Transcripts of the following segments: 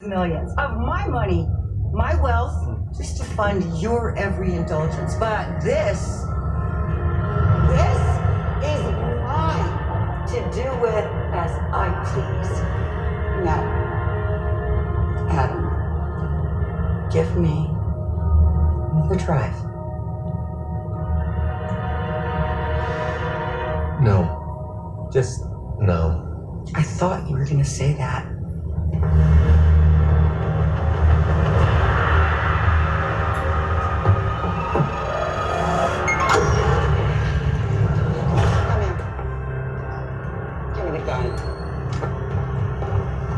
millions of my money, my wealth, just to fund your every indulgence. But this is mine to do with as I please. Now, Adam, give me the drive. No. Just no. I thought you were going to say that. Come here. Give me the gun.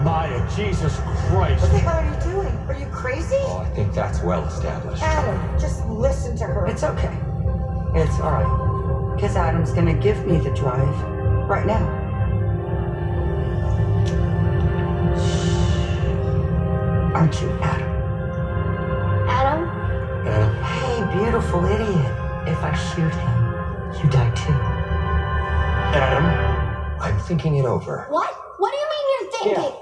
Maya, Jesus Christ. What the hell are you doing? Are you crazy? Oh, I think that's well established. Adam, just listen to her. It's okay. It's all right. Because Adam's going to give me the drive right now. Aren't you, Adam? Adam? Adam? Hey, beautiful idiot. If I shoot him, you die too. Adam? I'm thinking it over. What? What do you mean you're thinking?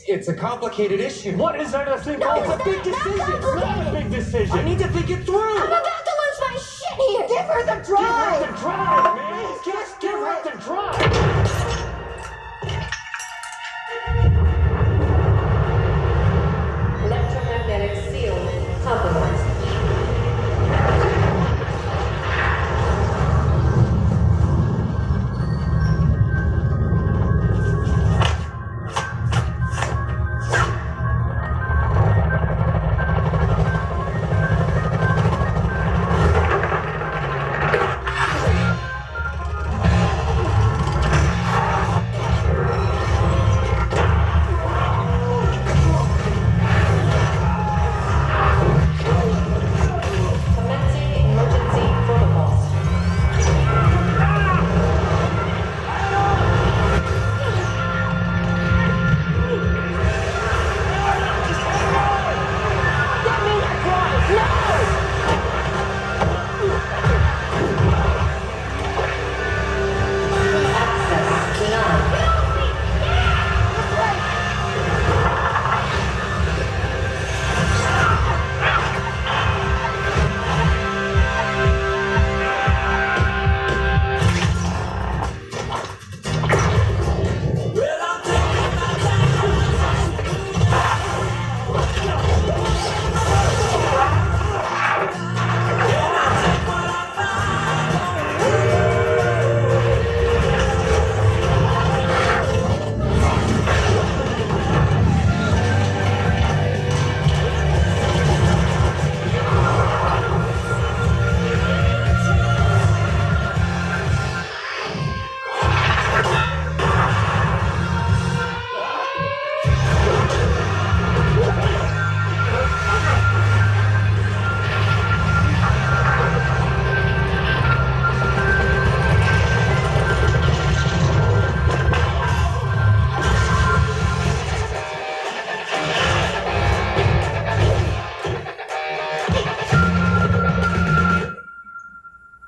It's a complicated issue. What is there to think No, over? it's not complicated. It's a big decision. I need to think it through. I'm about to lose my shit here. Give her the Give drive! her the drive, man. Just give her the drive.